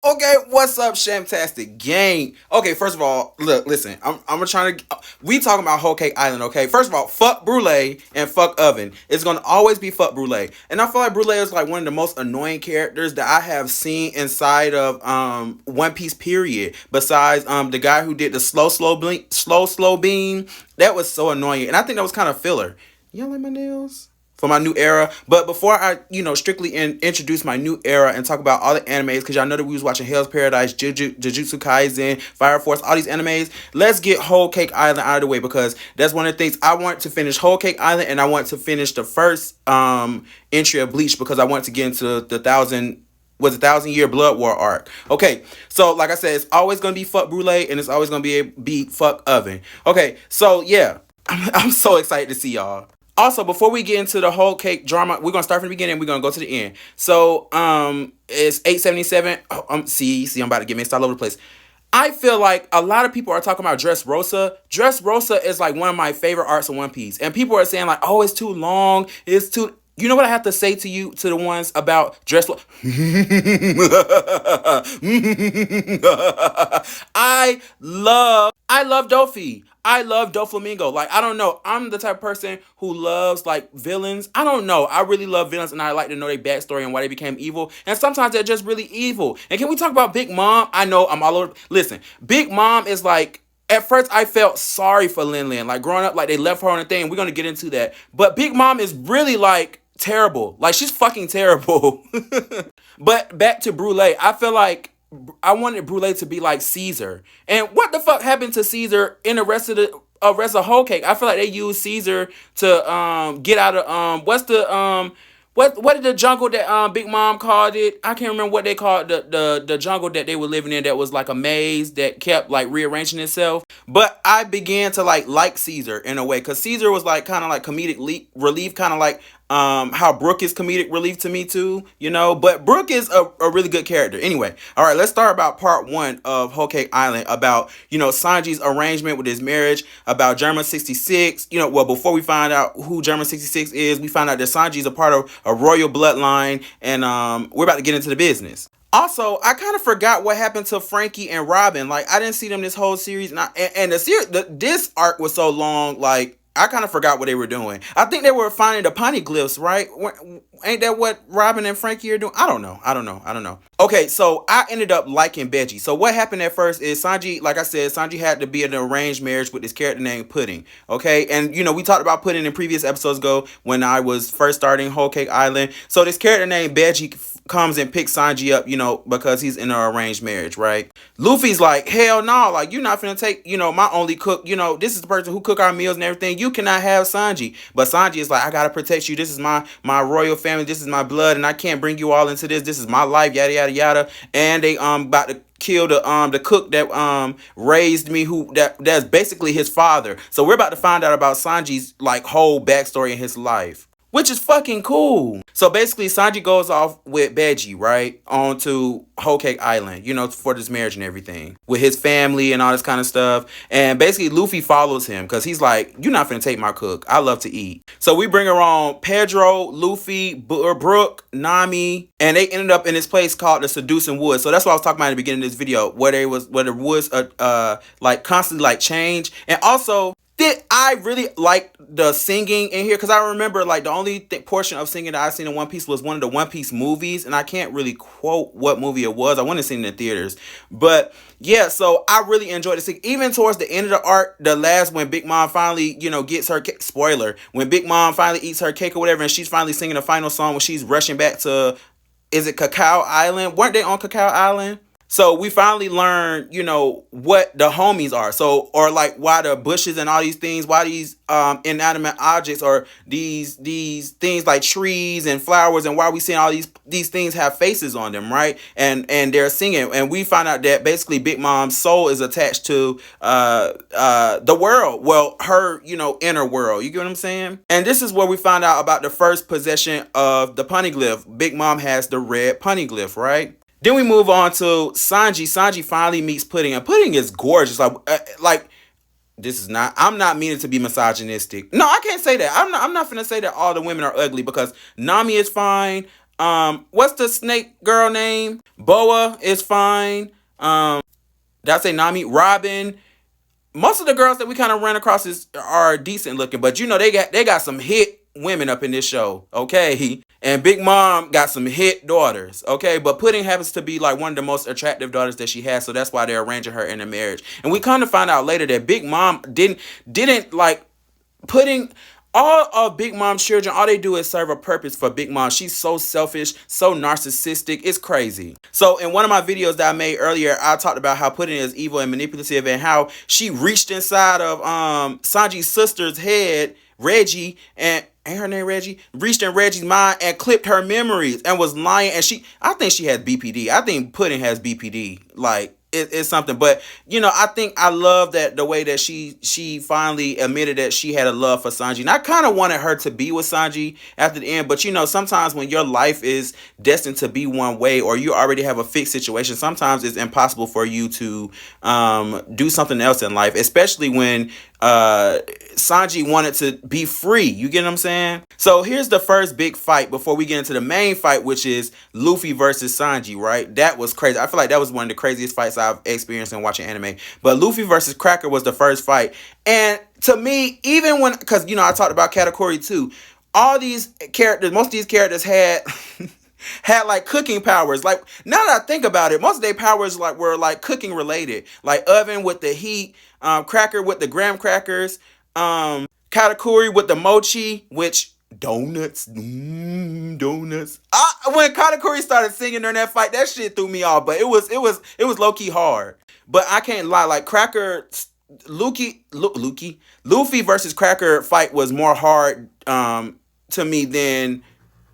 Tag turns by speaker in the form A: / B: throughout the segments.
A: Okay, what's up, Shamtastic gang? Okay, first of all, look, listen, I'm trying to. We talking about Whole Cake Island, okay? First of all, fuck Brulee and fuck Oven. It's gonna always be fuck Brulee, and I feel like Brulee is like one of the most annoying characters that I have seen inside of One Piece. Period. Besides the guy who did the slow beam, that was so annoying, and I think that was kind of filler. You don't like my nails? For my new era. But before I, strictly introduce my new era and talk about all the animes, because y'all know that we was watching Hell's Paradise, Jujutsu Kaisen, Fire Force, all these animes. Let's get Whole Cake Island out of the way because that's one of the things I want to finish Whole Cake Island, and I want to finish the first entry of Bleach because I want to get into the thousand-year blood war arc. Okay, so like I said, it's always gonna be fuck Brulee and it's always gonna be fuck Oven. Okay, so yeah, I'm so excited to see y'all. Also, before we get into the whole cake drama, we're gonna start from the beginning. We're gonna go to the end. So, it's 877. Oh, see, I'm about to get mixed all over the place. I feel like a lot of people are talking about Dressrosa. Dressrosa is like one of my favorite arcs in One Piece, and people are saying like, "Oh, it's too long. It's too." You know what I have to say to you, to the ones about Dressrosa? I love Dofi. I love Doflamingo. Like, I don't know. I'm the type of person who loves like villains. I don't know. I really love villains and I like to know their backstory and why they became evil. And sometimes they're just really evil. And can we talk about Big Mom? I know I'm all over. Listen, Big Mom is like, at first I felt sorry for Lin Lin. Like growing up, like they left her on a thing. We're gonna get into that. But Big Mom is really like terrible. Like she's fucking terrible. But back to Brulee. I feel like I wanted Brulee to be like Caesar. And what the fuck happened to Caesar in the rest of Whole Cake? I feel like they used Caesar to get out of what did the jungle that Big Mom called it? I can't remember what they called the jungle that they were living in that was like a maze that kept like rearranging itself. But I began to like Caesar in a way because Caesar was like kind of like comedic relief, kind of like how Brooke is comedic relief to me too, but Brooke is a really good character. Anyway, all right, let's start about part one of Whole Cake Island, about Sanji's arrangement with his marriage, about German 66. Well, before we find out who German 66 is, we find out that Sanji's a part of a royal bloodline, and we're about to get into the business. Also, I kind of forgot what happened to Frankie and Robin. Like, I didn't see them this whole series, and this arc was so long. Like, I kind of forgot what they were doing. I think they were finding the poneglyphs, right? Ain't that what Robin and Frankie are doing? I don't know. Okay, so I ended up liking Veggie. So what happened at first is Sanji, like I said, Sanji had to be in an arranged marriage with this character named Pudding. Okay, and we talked about Pudding in previous episodes ago when I was first starting Whole Cake Island. So this character named Veggie comes and picks Sanji up, because he's in an arranged marriage, right? Luffy's like, hell no, like you're not finna take, my only cook, this is the person who cook our meals and everything. You cannot have Sanji. But Sanji is like, I gotta protect you. This is my royal family. This is my blood, and I can't bring you all into this. This is my life, yada yada yada. And they about to kill the cook that raised me, that's basically his father. So we're about to find out about Sanji's like whole backstory in his life, which is fucking cool. So basically, Sanji goes off with Veggie, right, onto Whole Cake Island, for this marriage and everything, with his family and all this kind of stuff. And basically, Luffy follows him because he's like, you're not finna take my cook. I love to eat. So we bring her on Pedro, Luffy, Brooke, Nami, and they ended up in this place called the Seducing Woods. So that's what I was talking about in the beginning of this video, where the woods like constantly like change. And also, I really like the singing in here because I remember like the only portion of singing that I seen in One Piece was one of the One Piece movies, and I can't really quote what movie it was. I went to see it in the theaters, but yeah. So I really enjoyed the singing. Even towards the end of the arc, the last when Big Mom finally gets her spoiler, when Big Mom finally eats her cake or whatever, and she's finally singing the final song when she's rushing back to, is it Cacao Island? Weren't they on Cacao Island? So we finally learned, what the homies are. So, or like why the bushes and all these things, why these inanimate objects, or these things like trees and flowers, and why we seeing all these things have faces on them, right? And they're singing, and we find out that basically Big Mom's soul is attached to the world. Well, her inner world. You get what I'm saying? And this is where we find out about the first possession of the poneglyph. Big Mom has the red poneglyph, right? Then we move on to Sanji. Sanji finally meets Pudding, and Pudding is gorgeous. Like this is not. I'm not meaning to be misogynistic. No, I can't say that. I'm not finna say that all the women are ugly because Nami is fine. What's the snake girl name? Boa is fine. Did I say Nami? Robin. Most of the girls that we kind of ran across are decent looking, but you know they got some hit women up in this show, okay? And Big Mom got some hit daughters, okay? But Pudding happens to be like one of the most attractive daughters that she has, so that's why they're arranging her in a marriage. And we kind of find out later that Big Mom didn't like Pudding. All of Big Mom's children, all they do is serve a purpose for Big Mom. She's so selfish, so narcissistic. It's crazy. So in one of my videos that I made earlier, I talked about how Pudding is evil and manipulative and how she reached inside of Sanji's sister's head, Reggie, and ain't her name Reggie? Reached in Reggie's mind and clipped her memories and was lying. And I think she has BPD. I think Pudding has BPD. Like, it's something. But you know, I think I love that the way that she finally admitted that she had a love for Sanji. And I kind of wanted her to be with Sanji after the end, but you know, sometimes when your life is destined to be one way or you already have a fixed situation, sometimes it's impossible for you to do something else in life, especially when Sanji wanted to be free. You get what I'm saying? So here's the first big fight before we get into the main fight, which is Luffy versus Sanji, right? That was crazy. I feel like that was one of the craziest fights I've experienced in watching anime. But Luffy versus Cracker was the first fight. And to me, even when, because, you know, I talked about Katakuri too, all these characters, most of these characters had had like cooking powers. Like, now that I think about it, most of their powers were like cooking related. Like Oven with the heat, Cracker with the graham crackers, Katakuri with the mochi, which donuts. When Katakuri started singing during that fight, that shit threw me off. But it was low key hard. But I can't lie, like Luffy versus Cracker fight was more hard to me than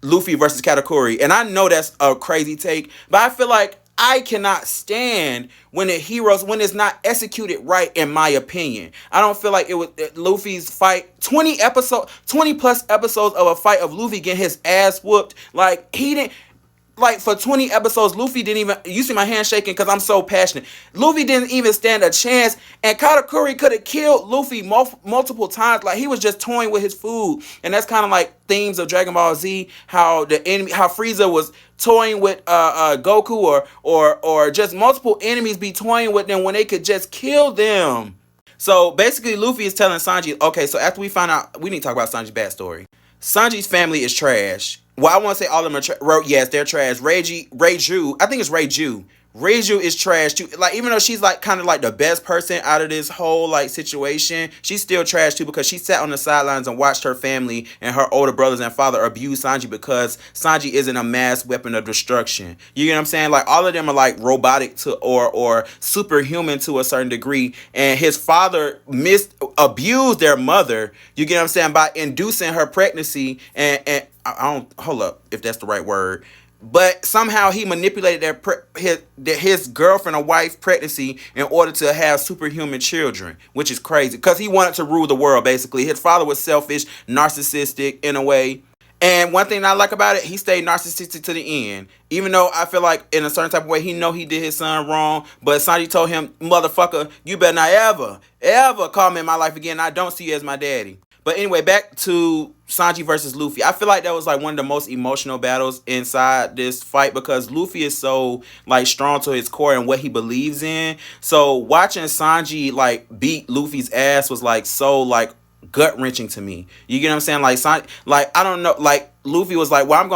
A: Luffy versus Katakuri. And I know that's a crazy take, but I feel like I cannot stand when when it's not executed right, in my opinion. I don't feel like it was Luffy's fight, 20 plus episodes of a fight of Luffy getting his ass whooped. Like, he didn't, like, for 20 episodes, Luffy didn't even, you see my hand shaking because I'm so passionate. Luffy didn't even stand a chance, and Katakuri could have killed Luffy multiple times. Like, he was just toying with his food. And that's kind of like themes of Dragon Ball Z, how Frieza was toying with Goku, or just multiple enemies be toying with them when they could just kill them. So basically, Luffy is telling Sanji, okay, so after we find out, we need to talk about Sanji's backstory. Sanji's family is trash. Well, I want to say all of them are trash. Yes, they're trash. Reiju, I think it's Reiju. Reiju is trash too. Like, even though she's like kind of like the best person out of this whole like situation, she's still trash too, because she sat on the sidelines and watched her family and her older brothers and father abuse Sanji because Sanji isn't a mass weapon of destruction. You get what I'm saying? Like, all of them are like robotic to or superhuman to a certain degree, and his father abused their mother. You get what I'm saying? By inducing her pregnancy, and I don't, hold up if that's the right word. But somehow he manipulated his girlfriend or wife's pregnancy in order to have superhuman children, which is crazy because he wanted to rule the world, basically. His father was selfish, narcissistic in a way. And one thing I like about it, he stayed narcissistic to the end. Even though I feel like in a certain type of way, he did his son wrong. But Sanji told him, motherfucker, you better not ever call me in my life again. I don't see you as my daddy. But anyway, back to Sanji versus Luffy. I feel like that was like one of the most emotional battles inside this fight because Luffy is so like strong to his core and what he believes in. So watching Sanji like beat Luffy's ass was like so like gut wrenching to me. You get what I'm saying? Like I don't know. Like Luffy was like, well, I'm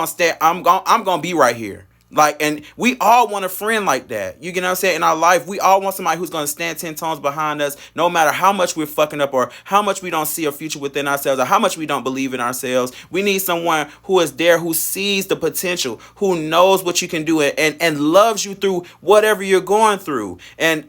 A: gonna be right here. Like, and we all want a friend like that. You get what I'm saying? In our life, we all want somebody who's going to stand 10 tones behind us, no matter how much we're fucking up or how much we don't see a future within ourselves or how much we don't believe in ourselves. We need someone who is there, who sees the potential, who knows what you can do and loves you through whatever you're going through. And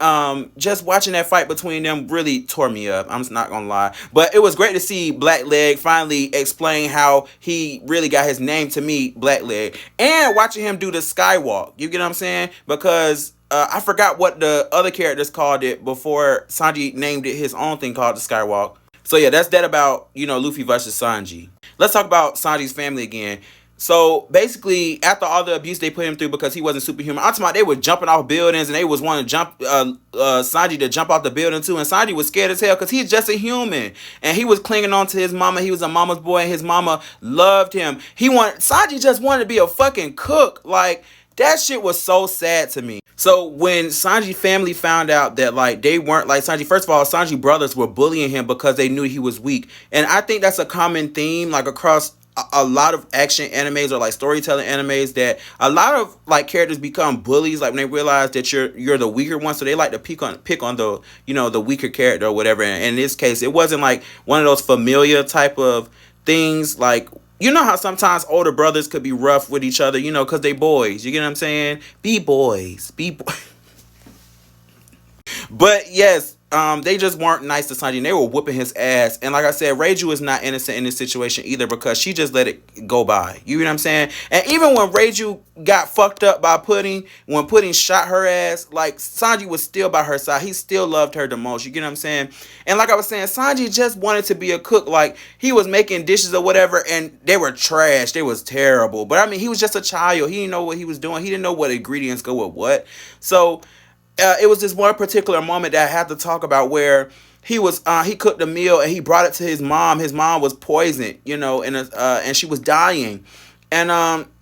A: just watching that fight between them really tore me up. I'm just not going to lie. But it was great to see Blackleg finally explain how he really got his name, to me, Blackleg. And watching him do the skywalk. You get what I'm saying? Because I forgot what the other characters called it before Sanji named it his own thing called the skywalk. So yeah, that's that about, you know, Luffy versus Sanji. Let's talk about Sanji's family again. So basically, after all the abuse they put him through because he wasn't superhuman, I'm talking about they were jumping off buildings and they was wanting to jump Sanji to jump off the building too, and Sanji was scared as hell because he's just a human and he was clinging on to his mama. He was a mama's boy and his mama loved him. Sanji just wanted to be a fucking cook. Like, that shit was so sad to me. So when Sanji family found out that like they weren't like Sanji, first of all, Sanji brothers were bullying him because they knew he was weak, and I think that's a common theme like across a lot of action animes or like storytelling animes, that a lot of like characters become bullies like when they realize that you're the weaker one, so they like to pick on the, you know, the weaker character or whatever. And in this case, it wasn't like one of those familiar type of things. Like, you know how sometimes older brothers could be rough with each other, you know, because they boys. You get what I'm saying? Be boys. But yes, they just weren't nice to Sanji, and they were whooping his ass. And like I said, Reiju is not innocent in this situation either because she just let it go by. You know what I'm saying? And even when Reiju got fucked up by when Pudding shot her ass, like, Sanji was still by her side. He still loved her the most. You get what I'm saying? And like I was saying, Sanji just wanted to be a cook. Like, he was making dishes or whatever, and they were trash. They was terrible. But I mean, he was just a child. He didn't know what he was doing. He didn't know what ingredients go with what. So it was this one particular moment that I had to talk about where he cooked a meal and he brought it to his mom. His mom was poisoned, you know, and she was dying. And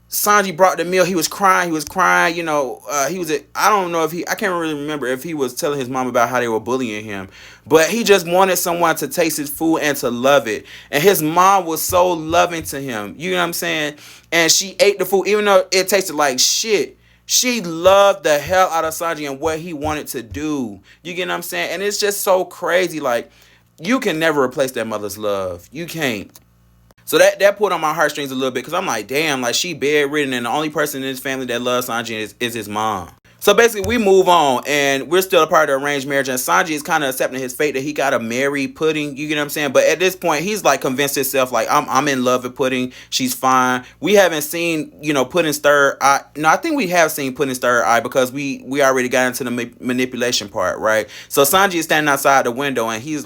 A: Sanji brought the meal. He was crying, you know. I don't know I can't really remember if he was telling his mom about how they were bullying him, but he just wanted someone to taste his food and to love it. And his mom was so loving to him, you know what I'm saying? And she ate the food even though it tasted like shit. She loved the hell out of Sanji and what he wanted to do. You get what I'm saying? And it's just so crazy. Like, you can never replace that mother's love. You can't. So that pulled on my heartstrings a little bit because I'm like, damn, like, she bedridden and the only person in his family that loves Sanji is his mom. So basically, we move on, and we're still a part of the arranged marriage, and Sanji is kind of accepting his fate that he gotta marry Pudding, you get what I'm saying? But at this point, he's like convinced himself, like, I'm in love with Pudding, she's fine. We haven't seen, you know, Pudding's third eye. No, I think we have seen Pudding's third eye because we already got into the manipulation part, right? So Sanji is standing outside the window, and he's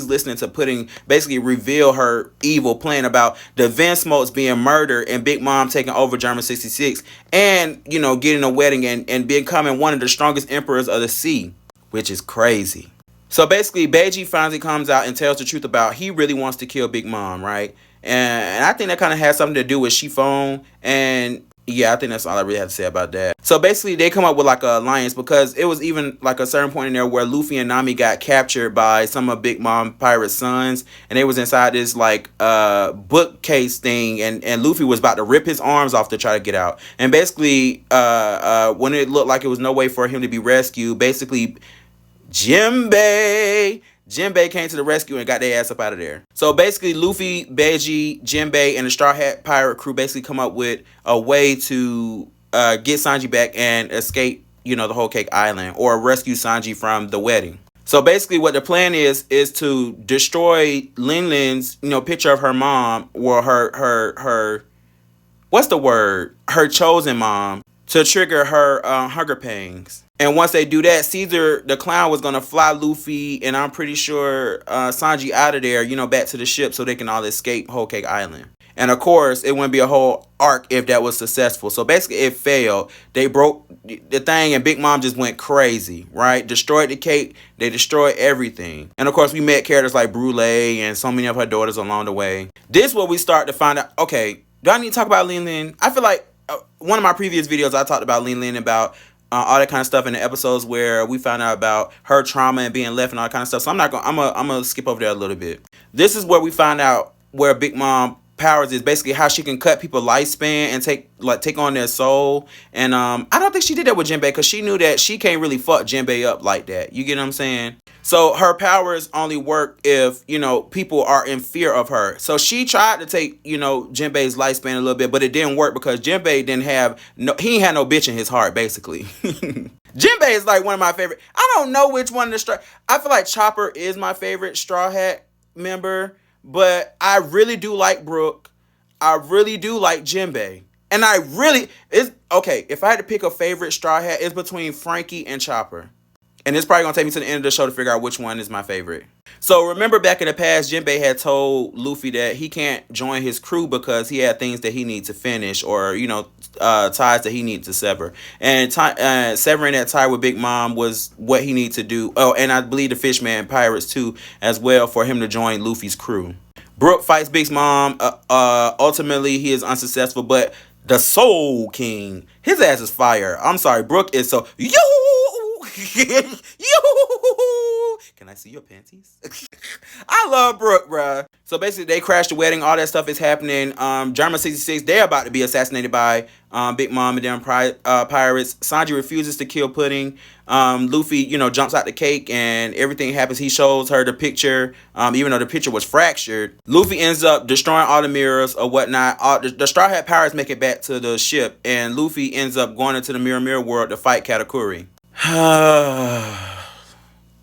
A: listening to Pudding basically reveal her evil plan about the Vinsmokes being murdered and Big Mom taking over German 66, and, you know, getting a wedding and becoming one of the strongest emperors of the sea, which is crazy. So basically, Beiji finally comes out and tells the truth about he really wants to kill Big Mom, right? And I think that kind of has something to do with Chiffon. And yeah, I think that's all I really have to say about that. So basically, they come up with like an alliance because it was even like a certain point in there where Luffy and Nami got captured by some of Big Mom Pirate's sons, and they was inside this like bookcase thing, and Luffy was about to rip his arms off to try to get out. And basically, when it looked like it was no way for him to be rescued, basically Jinbei came to the rescue and got their ass up out of there. So basically, Luffy, Beiji, Jinbei, and the Straw Hat Pirate crew basically come up with a way to get Sanji back and escape, you know, the Whole Cake Island, or rescue Sanji from the wedding. So basically, what the plan is to destroy Lin Lin's, you know, picture of her mom, or her what's the word? Her chosen mom, to trigger her hunger pangs. And once they do that, Caesar the Clown was going to fly Luffy and I'm pretty sure Sanji out of there, you know, back to the ship so they can all escape Whole Cake Island. And of course, it wouldn't be a whole arc if that was successful. So basically, it failed. They broke the thing and Big Mom just went crazy, right? Destroyed the cake. They destroyed everything. And of course, we met characters like Brûlée and so many of her daughters along the way. This is where we start to find out, okay, do I need to talk about Lin Lin? I feel like one of my previous videos, I talked about Lin Lin, about all that kind of stuff in the episodes where we found out about her trauma and being left and all that kind of stuff. So I'm gonna skip over there a little bit. This is where we find out where Big Mom powers is basically how she can cut people's lifespan and take on their soul. And I don't think she did that with Jinbei because she knew that she can't really fuck Jinbei up like that. You get what I'm saying? So her powers only work if, you know, people are in fear of her. So she tried to take, you know, Jinbei's lifespan a little bit, but it didn't work because Jinbei didn't have he ain't had no bitch in his heart, basically. Jinbei is like one of my favorite. I don't know which one of the I feel like Chopper is my favorite Straw Hat member, but I really do like Brook. I really do like Jinbei. And okay, if I had to pick a favorite Straw Hat, it's between Frankie and Chopper. And it's probably going to take me to the end of the show to figure out which one is my favorite. So remember back in the past, Jinbei had told Luffy that he can't join his crew because he had things that he needs to finish, or ties that he needs to sever. And severing that tie with Big Mom was what he needs to do. Oh, and I believe the Fishman Pirates too, as well, for him to join Luffy's crew. Brook fights Big Mom. Ultimately, he is unsuccessful, but the Soul King, his ass is fire. I'm sorry, Brook is so Can I see your panties? I love Brook, bruh. So basically, they crashed the wedding. All that stuff is happening. German 66, they're about to be assassinated by Big Mom and them pirates. Sanji refuses to kill Pudding. Luffy, jumps out the cake and everything happens. He shows her the picture, even though the picture was fractured. Luffy ends up destroying all the mirrors or whatnot. The Straw Hat Pirates make it back to the ship, and Luffy ends up going into the Mirror world to fight Katakuri.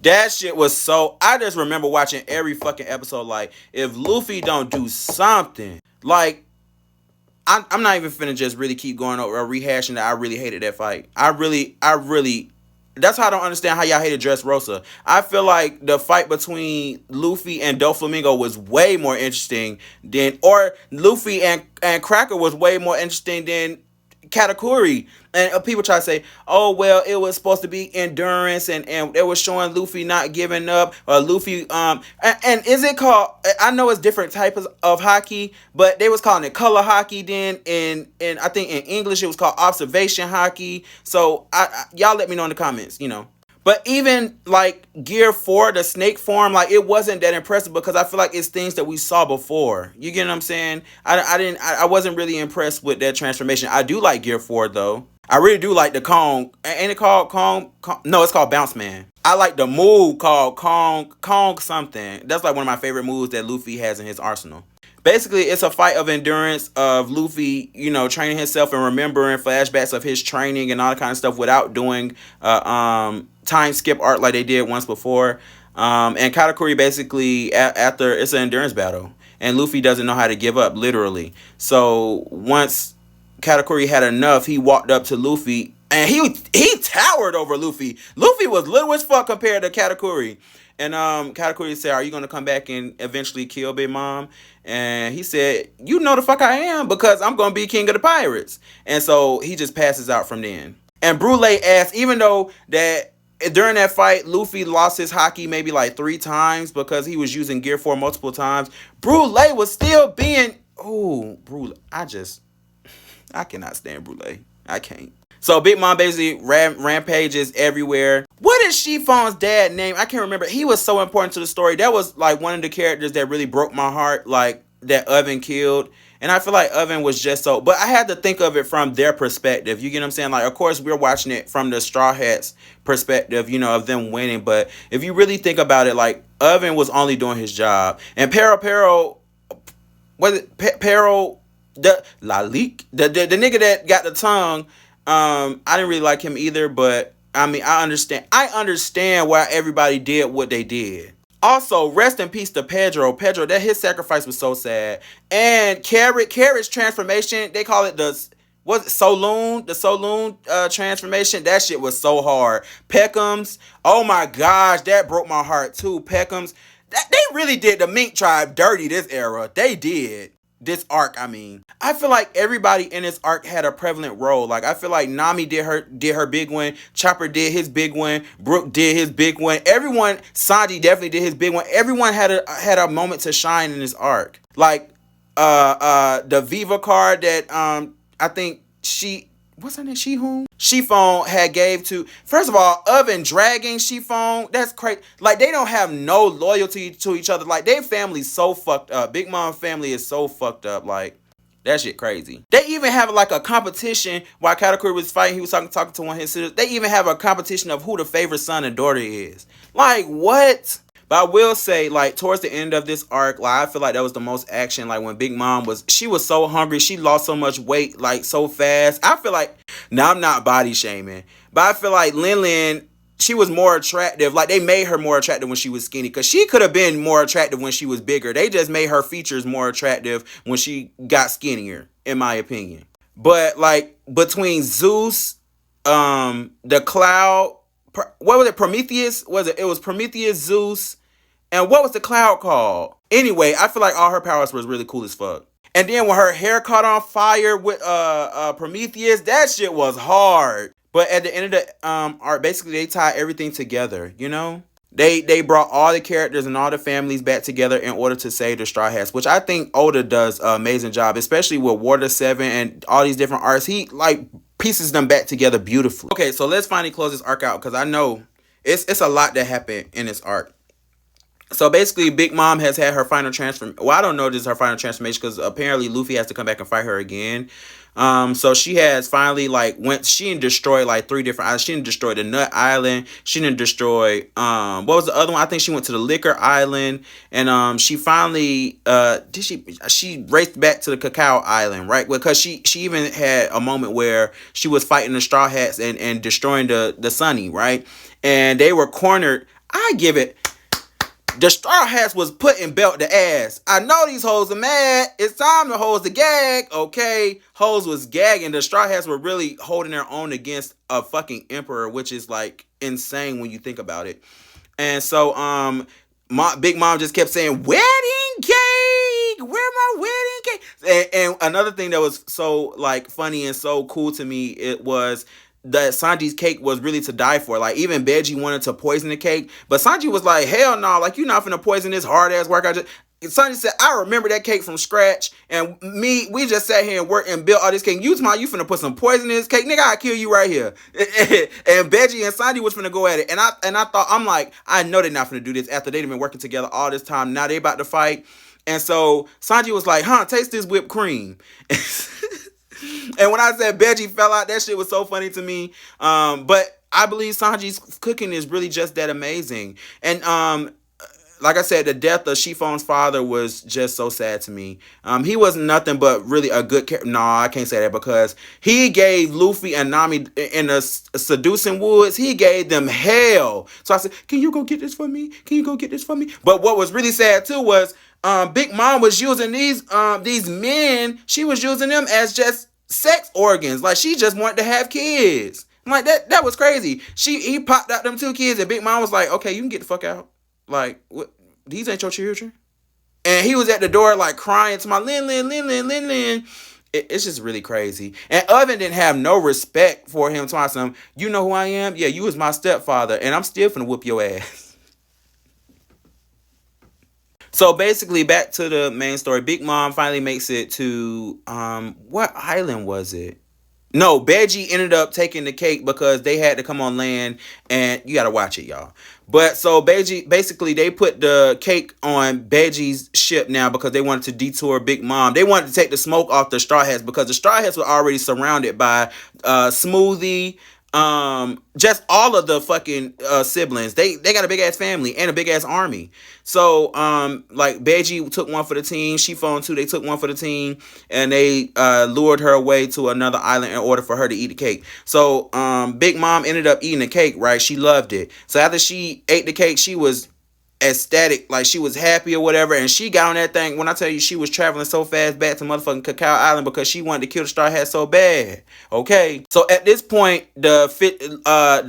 A: That shit was so... I just remember watching every fucking episode like, if Luffy don't do something, like... I'm not even finna just really keep going over or rehashing that I really hated that fight. I really... That's how I don't understand how y'all hated Dressrosa. I feel like the fight between Luffy and Doflamingo was way more interesting than... Or Luffy and Cracker was way more interesting than Katakuri. And people try to say, oh, well, it was supposed to be endurance, and it was showing Luffy not giving up, or Luffy, and is it called, I know it's different types of hockey, but they was calling it color hockey then, and I think in English it was called observation hockey. So y'all let me know in the comments, But even like Gear 4, the snake form, like it wasn't that impressive because I feel like it's things that we saw before. You get what I'm saying? I wasn't really impressed with that transformation. I do like Gear 4 though. I really do like the Kong. Ain't it called Kong? No, it's called Bounce Man. I like the move called Kong something. That's like one of my favorite moves that Luffy has in his arsenal. Basically, it's a fight of endurance of Luffy, training himself and remembering flashbacks of his training and all that kind of stuff without doing time skip art like they did once before. And Katakuri basically, after, it's an endurance battle. And Luffy doesn't know how to give up, literally. So once Katakuri had enough, he walked up to Luffy, and he towered over Luffy. Luffy was little as fuck compared to Katakuri. And Katakuri said, are you going to come back and eventually kill Big Mom? And he said, you know the fuck I am, because I'm going to be king of the pirates. And so he just passes out from then. And Brule asked, even though that during that fight, Luffy lost his haki maybe like 3 times because he was using Gear 4 multiple times, Brule was still being... Ooh, Brule. I cannot stand Brule. I can't. So Big Mom basically rampages everywhere. What is Chiffon's dad name? I can't remember. He was so important to the story. That was like one of the characters that really broke my heart, like that Oven killed. And I feel like Oven was just so... But I had to think of it from their perspective. You get what I'm saying? Like, of course, we're watching it from the Straw Hats perspective, of them winning. But if you really think about it, like, Oven was only doing his job. And Pero... Was it Pero... The nigga that got the tongue, I didn't really like him either, but I mean, I understand why everybody did what they did. Also, rest in peace to Pedro, that his sacrifice was so sad. And Carrot's transformation, they call it the Saloon transformation. That shit was so hard. Peckham's, oh my gosh, that broke my heart too. Peckham's, they really did the Mink Tribe dirty this era. They did. This arc, I mean. I feel like everybody in this arc had a prevalent role. Like, I feel like Nami did her big one. Chopper did his big one. Brook did his big one. Everyone, Sanji definitely did his big one. Everyone had a moment to shine in this arc. Like, the Viva card that, I think what's her name? Chiffon had gave to... First of all, Oven dragging Chiffon, that's crazy. Like, they don't have no loyalty to each other. Like, their family's so fucked up. Big Mom family is so fucked up. Like, that shit crazy. They even have, like, a competition. While Katakuri was fighting, he was talking to one of his sisters. They even have a competition of who the favorite son and daughter is. Like, what? But I will say, like, towards the end of this arc, like, I feel like that was the most action. Like, when Big Mom she was so hungry. She lost so much weight, like, so fast. I feel like, now I'm not body shaming, but I feel like Lin, she was more attractive. Like, they made her more attractive when she was skinny, because she could have been more attractive when she was bigger. They just made her features more attractive when she got skinnier, in my opinion. But, like, between Zeus, the Cloud, what was it, Prometheus? It was Prometheus, Zeus, And what was the cloud called? Anyway, I feel like all her powers was really cool as fuck. And then when her hair caught on fire with Prometheus, that shit was hard. But at the end of the art, basically they tied everything together, you know? They brought all the characters and all the families back together in order to save the Straw Hats, which I think Oda does an amazing job, especially with Water 7 and all these different arts. He like pieces them back together beautifully. Okay, so let's finally close this arc out because I know it's a lot that happened in this arc. So basically, Big Mom has had her final transform. Well, I don't know if this is her final transformation because apparently Luffy has to come back and fight her again. So she has finally she didn't destroy like 3 different islands. She didn't destroy the Nut Island. She didn't destroy what was the other one? I think she went to the Liquor Island, and she finally she raced back to the Cacao Island, right? Because she even had a moment where she was fighting the Straw Hats and destroying the Sunny, right? And they were cornered. I give it. The Straw Hats was putting belt to ass. I know these hoes are mad. It's time to hoes to gag. Okay, hoes was gagging. The Straw Hats were really holding their own against a fucking emperor, which is like insane when you think about it. And so my Big Mom just kept saying, wedding cake, where my wedding cake? And another thing that was so like funny and so cool to me, it was that Sanji's cake was really to die for. Like, even Veggie wanted to poison the cake, but Sanji was like, hell no, like, you're not finna poison this hard-ass work. Sanji said, I remember that cake from scratch, and we just sat here and worked and built all this cake. You finna put some poison in this cake? Nigga, I'll kill you right here. And Veggie and Sanji was finna go at it. And I thought, I'm like, I know they're not finna do this after they've been working together all this time. Now they about to fight. And so Sanji was like, taste this whipped cream. And when I said Veggie fell out, that shit was so funny to me. But I believe Sanji's cooking is really just that amazing. And like I said, the death of Chiffon's father was just so sad to me. He was nothing but really a good character. No, I can't say that because he gave Luffy and Nami in the seducing woods, he gave them hell. So I said, can you go get this for me? Can you go get this for me? But what was really sad too was Big Mom was using these men. She was using them as just sex organs. Like, she just wanted to have kids. I'm like, that was crazy. He popped out them 2 kids and Big Mom was like, okay, you can get the fuck out. Like, what? These ain't your children. And he was at the door like crying to my Lin. It's just really crazy. And Oven didn't have no respect for him. To him, you know who I am? Yeah, you was my stepfather, and I'm still finna whoop your ass. So basically, back to the main story. Big Mom finally makes it to what island was it? No, Veggie ended up taking the cake because they had to come on land, and you gotta watch it, y'all. But so basically, they put the cake on Veggie's ship now because they wanted to detour Big Mom. They wanted to take the smoke off the Straw Hats because the Straw Hats were already surrounded by Smoothie. Just all of the fucking siblings. They got a big ass family and a big ass army. So like Veggie took one for the team, Chiffon too, they took one for the team, and they lured her away to another island in order for her to eat the cake. So Big Mom ended up eating the cake, right? She loved it. So after she ate the cake, she was ecstatic, like she was happy or whatever, and she got on that thing. When I tell you, she was traveling so fast back to motherfucking Cacao Island because she wanted to kill the Straw Hats so bad. Okay, so at this point, the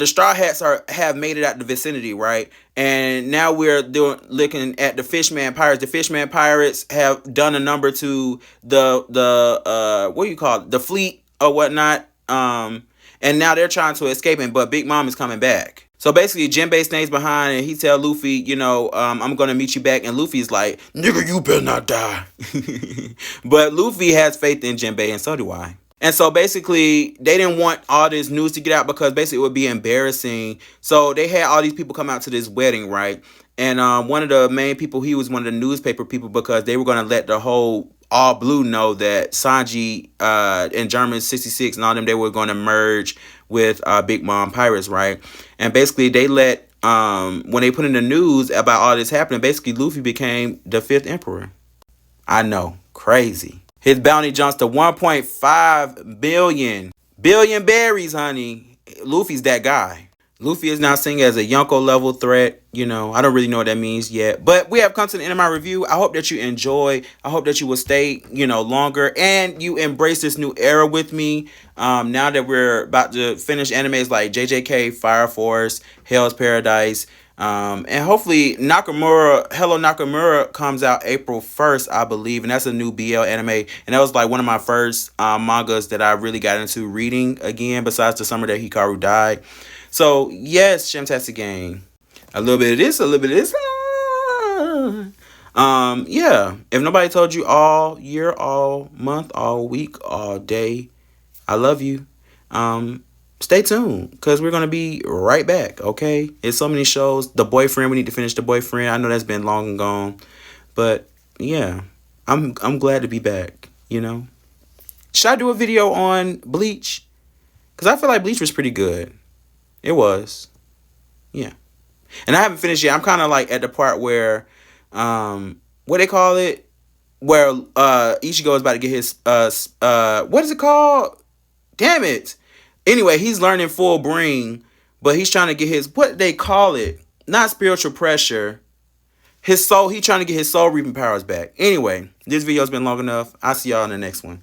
A: Straw Hats have made it out the vicinity, right? And now we're looking at the Fishman Pirates. The Fishman Pirates have done a number to the what do you call it? The fleet or whatnot. And now they're trying to escape him, but Big Mom is coming back. So basically, Jinbei stays behind and he tell Luffy, you know, I'm going to meet you back. And Luffy's like, nigga, you better not die. But Luffy has faith in Jinbei, and so do I. And so basically, they didn't want all this news to get out because basically it would be embarrassing. So they had all these people come out to this wedding, right? And one of the main people, he was one of the newspaper people because they were going to let the whole All Blue know that Sanji and German 66 and all them, they were going to merge with Big Mom Pirates, right? And basically they let, when they put in the news about all this happening, basically Luffy became the 5th emperor. I know, crazy. His bounty jumps to 1.5 billion berries, honey. Luffy's that guy. Luffy is now seen as a Yonko level threat. You know, I don't really know what that means yet. But we have come to the end of my review. I hope that you enjoy. I hope that you will stay, you know, longer. And you embrace this new era with me. Now that we're about to finish animes like JJK, Fire Force, Hell's Paradise. And hopefully Hello Nakamura comes out April 1st, I believe, and that's a new BL anime. And that was like one of my first mangas that I really got into reading again, besides the summer that Hikaru died. So yes, Shamtastic Gang. A little bit of this, a little bit of this. Yeah. If nobody told you all year, all month, all week, all day, I love you. Stay tuned because we're gonna be right back. Okay, it's so many shows. The Boyfriend, we need to finish The Boyfriend. I know that's been long and gone, but yeah, I'm glad to be back. You know, should I do a video on Bleach? Because I feel like Bleach was pretty good. It was, yeah. And I haven't finished yet. I'm kind of like at the part where, what they call it, where Ichigo is about to get his what is it called? Damn it. Anyway, he's learning full bring, but he's trying to get his, what they call it, not spiritual pressure. His soul, he's trying to get his soul reaping powers back. Anyway, this video's been long enough. I'll see y'all in the next one.